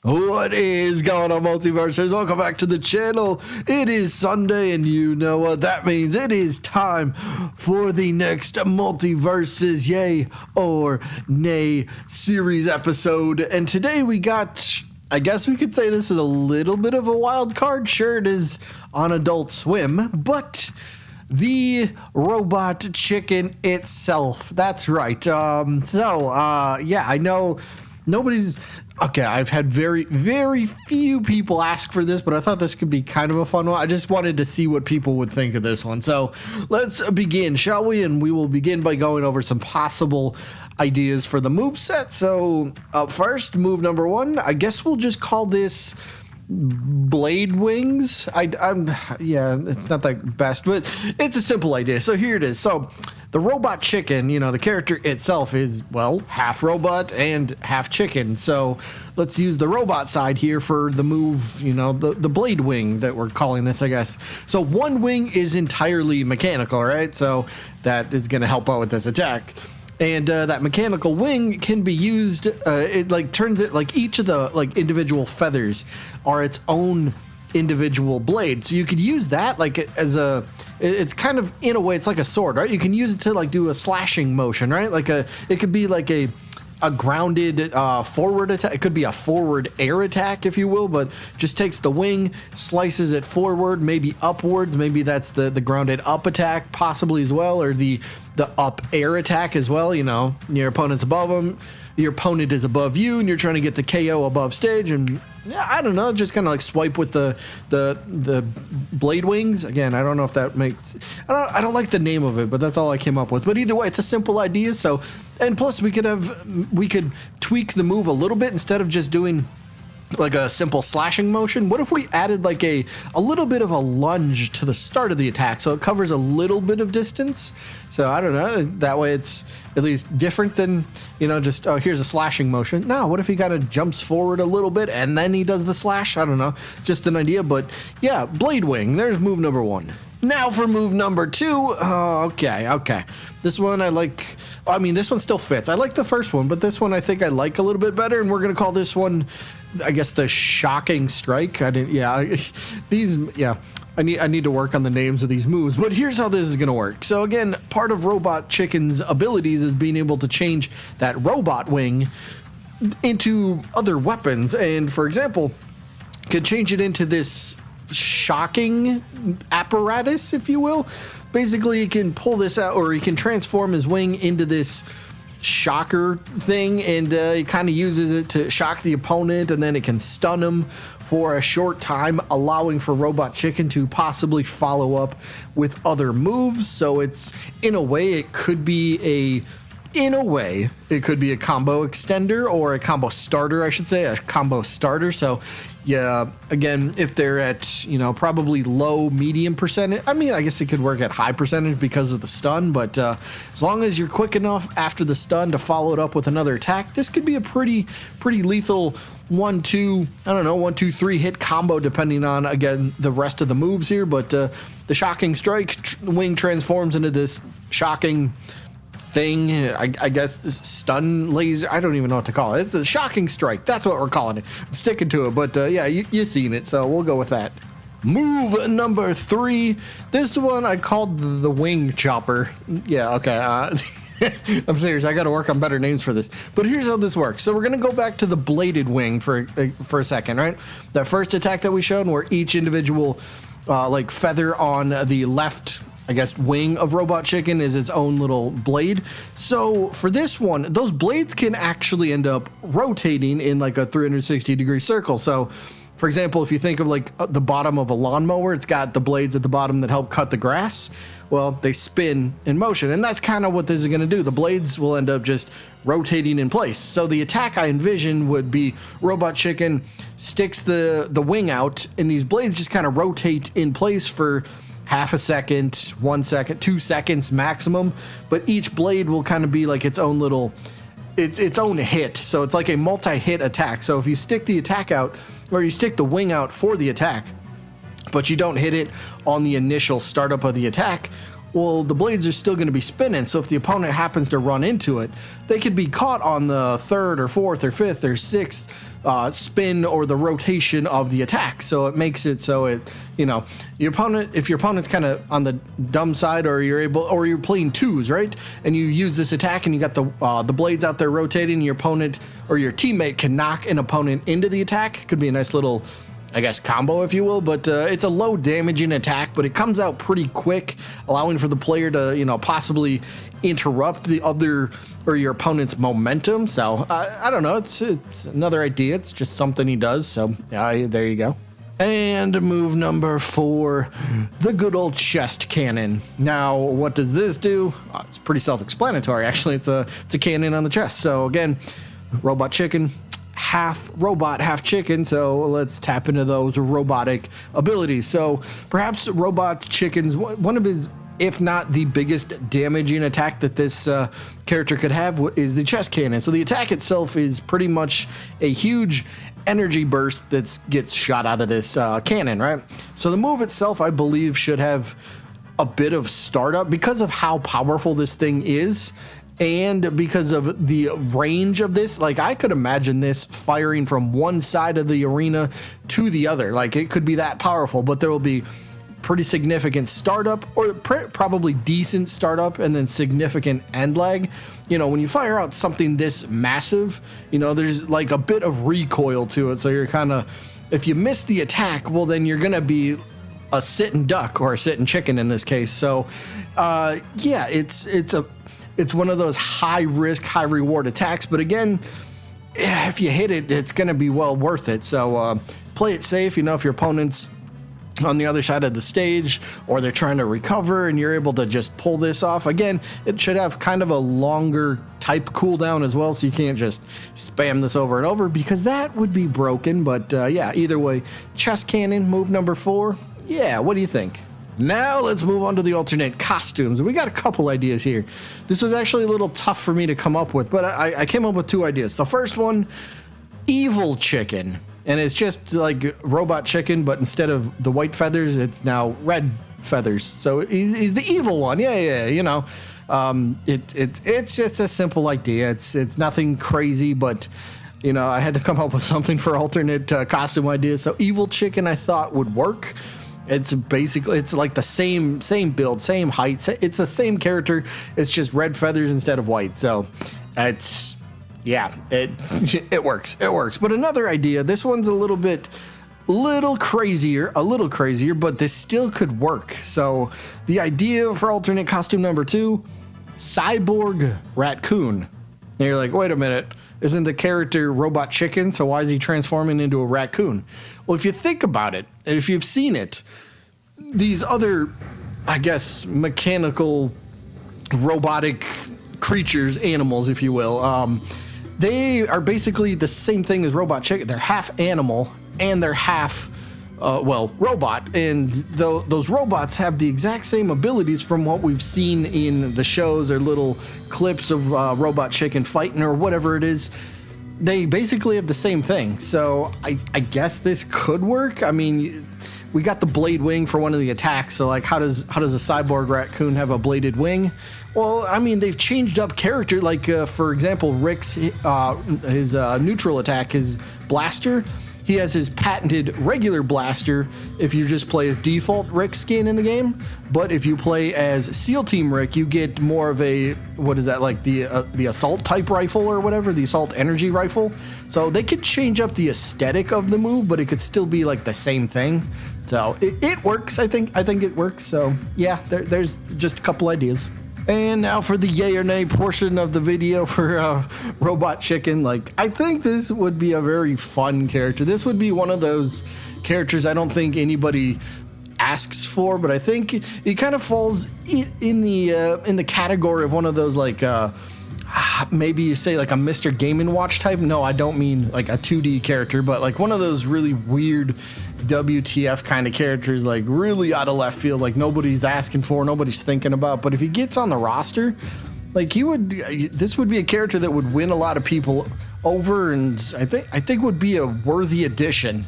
What is going on, Multiversers? Welcome back to the channel. It is Sunday, and you know what that means. It is time for the next Multiversus Yay or Nay series episode. And today we got, I guess we could say this is a little bit of a wild card. Sure, it is on Adult Swim, but the robot chicken itself. That's right. Yeah, I know nobody's... Okay, I've had very few people ask for this, but I thought this could be kind of a fun one. I just wanted to see what people would think of this one. So let's begin, shall we? And we will begin by going over some possible ideas for the moveset. So up first, move number one, I guess we'll just call this blade wings. Yeah, it's not the best, but it's a simple idea. So here it is. So the robot chicken, you know, the character itself is, well, half robot and half chicken. So let's use the robot side here for the move, you know, the blade wing that we're calling this, I guess. So one wing is entirely mechanical, right? So that is going to help out with this attack. And that mechanical wing can be used, it like turns it, like each of the like individual feathers are its own individual blade. So you could use that like as a, it's kind of, in a way, it's like a sword, right? You can use it to like do a slashing motion, right? Like it could be like a grounded forward attack. It could be a forward air attack, if you will, but just takes the wing, slices it forward, maybe upwards. Maybe that's the grounded up attack possibly as well, or the up air attack as well. You know, your opponent's above them, your opponent is above you, and you're trying to get the KO above stage. And yeah, I don't know, just kind of like swipe with the blade wings. Again, I don't know if that makes, I don't like the name of it, but that's all I came up with. But either way, it's a simple idea. So, and plus we could tweak the move a little bit instead of just doing like a simple slashing motion. What if we added like a little bit of a lunge to the start of the attack, so it covers a little bit of distance? So I don't know, that way it's at least different than, you know, just, oh, here's a slashing motion. No, what if he kind of jumps forward a little bit and then he does the slash? I don't know, just an idea. But yeah, blade wing, there's move number one. Now for move number two. Okay. This one I like. I mean, this one still fits. I like the first one, but this one I think I like a little bit better, and we're gonna call this one, I guess, the shocking strike. I need to work on the names of these moves, but here's how this is gonna work. So again, part of Robot Chicken's abilities is being able to change that robot wing into other weapons, and for example, could change it into this shocking apparatus, if you will. Basically, he can pull this out, or he can transform his wing into this shocker thing, and he kind of uses it to shock the opponent, and then it can stun him for a short time, allowing for Robot Chicken to possibly follow up with other moves. So it's, in a way, it could be a combo extender, or a combo starter, I should say, a combo starter. So yeah, again, if they're at, you know, probably low, medium percentage, I mean, I guess it could work at high percentage because of the stun, but as long as you're quick enough after the stun to follow it up with another attack, this could be a pretty lethal 1, 2, 3 hit combo, depending on, again, the rest of the moves here. But the shocking strike, wing transforms into this shocking thing, I guess, stun laser, I don't even know what to call it. It's a shocking strike, that's what we're calling it. I'm sticking to it, but yeah, you've seen it, so we'll go with that. Move number three, this one I called the wing chopper. Yeah, okay, I'm serious, I gotta work on better names for this. But here's how this works. So we're gonna go back to the bladed wing for a second, right? That first attack that we showed, where each individual like feather on the left, I guess, wing of Robot Chicken is its own little blade. So for this one, those blades can actually end up rotating in like a 360-degree circle. So for example, if you think of like the bottom of a lawnmower, it's got the blades at the bottom that help cut the grass. Well, they spin in motion, and that's kind of what this is going to do. The blades will end up just rotating in place. So the attack I envision would be Robot Chicken sticks the wing out, and these blades just kind of rotate in place for half a second, 1 second, 2 seconds maximum, but each blade will kind of be like its own little, its own hit. So it's like a multi-hit attack. So if you stick the attack out, or you stick the wing out for the attack, but you don't hit it on the initial startup of the attack, well, the blades are still going to be spinning. So if the opponent happens to run into it, they could be caught on the third or fourth or fifth or sixth spin or the rotation of the attack. So it makes it so it, you know, your opponent, if your opponent's kind of on the dumb side, or you're playing twos, right? And you use this attack and you got the blades out there rotating, your opponent or your teammate can knock an opponent into the attack. Could be a nice little, I guess, combo, if you will, but it's a low damaging attack, but it comes out pretty quick, allowing for the player to, you know, possibly interrupt the other or your opponent's momentum. So I don't know, it's another idea. It's just something he does. So there you go. And move number 4, the good old chest cannon. Now, what does this do? It's pretty self-explanatory, actually. It's a cannon on the chest. So again, robot chicken, half robot, half chicken, so let's tap into those robotic abilities. So perhaps robot chicken's one of his, if not the biggest damaging attack that this character could have, is the chest cannon. So the attack itself is pretty much a huge energy burst that gets shot out of this cannon, right? So the move itself, I believe, should have a bit of startup because of how powerful this thing is. And because of the range of this, like I could imagine this firing from one side of the arena to the other. Like it could be that powerful, but there will be pretty significant startup, or probably decent startup, and then significant end lag. You know, when you fire out something this massive, you know, there's like a bit of recoil to it. So you're kind of, if you miss the attack, well, then you're going to be a sitting duck, or a sitting chicken in this case. So yeah, it's one of those high risk, high reward attacks. But again, if you hit it, it's going to be well worth it. So play it safe. You know, if your opponent's on the other side of the stage or they're trying to recover and you're able to just pull this off, again, it should have kind of a longer type cooldown as well. So you can't just spam this over and over, because that would be broken. But yeah, either way, chest cannon, move number 4. Yeah, what do you think? Now let's move on to the alternate costumes. We got a couple ideas here. This was actually a little tough for me to come up with, but I came up with 2 ideas. The first one, evil chicken. And it's just like robot chicken, but instead of the white feathers, it's now red feathers. So he's the evil one. Yeah, you know. It's just a simple idea. It's nothing crazy, but you know, I had to come up with something for alternate costume ideas. So evil chicken, I thought, would work. It's basically, it's like the same build, same height. It's the same character. It's just red feathers instead of white. So it's, yeah, it works. It works. But another idea, this one's a little crazier, but this still could work. So the idea for alternate costume number 2, cyborg raccoon. And you're like, wait a minute, isn't the character robot chicken? So why is he transforming into a raccoon? Well, if you think about it, and if you've seen it, these other, I guess, mechanical, robotic creatures, animals, if you will, they are basically the same thing as robot chicken. They're half animal and they're half, robot. And those robots have the exact same abilities from what we've seen in the shows or little clips of robot chicken fighting or whatever it is. They basically have the same thing. So I guess this could work. I mean, we got the blade wing for one of the attacks. So like, how does a cyborg raccoon have a bladed wing? Well, I mean, they've changed up character. Like, for example, Rick's, his neutral attack, his blaster, he has his patented regular blaster if you just play as default Rick skin in the game. But if you play as SEAL Team Rick, you get more of a, what is that, like the assault type rifle or whatever, the assault energy rifle. So they could change up the aesthetic of the move, but it could still be like the same thing. So it works. I think it works. So yeah, there's just a couple ideas. And now for the yay or nay portion of the video for Robot Chicken. Like, I think this would be a very fun character. This would be one of those characters I don't think anybody asks for, but I think it kind of falls in the category of one of those, like, maybe you say like a Mr. Game & Watch type. No, I don't mean like a 2D character, but like one of those really weird WTF kind of characters, like really out of left field, like nobody's asking for, nobody's thinking about. But if he gets on the roster, like this would be a character that would win a lot of people over, and I think would be a worthy addition.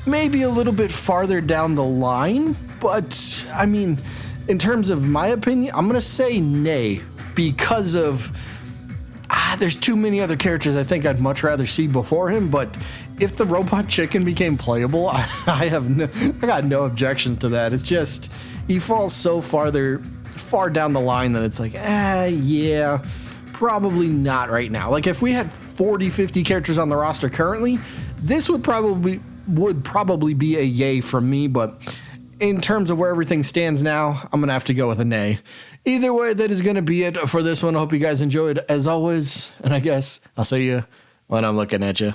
Maybe a little bit farther down the line, but I mean, in terms of my opinion, I'm going to say nay because of there's too many other characters I think I'd much rather see before him. But if the robot chicken became playable, I got no objections to that. It's just he falls so far down the line that it's like, yeah, probably not right now. Like if we had 40, 50 characters on the roster currently, this would probably be a yay from me. But in terms of where everything stands now, I'm going to have to go with a nay. Either way, that is going to be it for this one. I hope you guys enjoyed as always. And I guess I'll see you when I'm looking at you.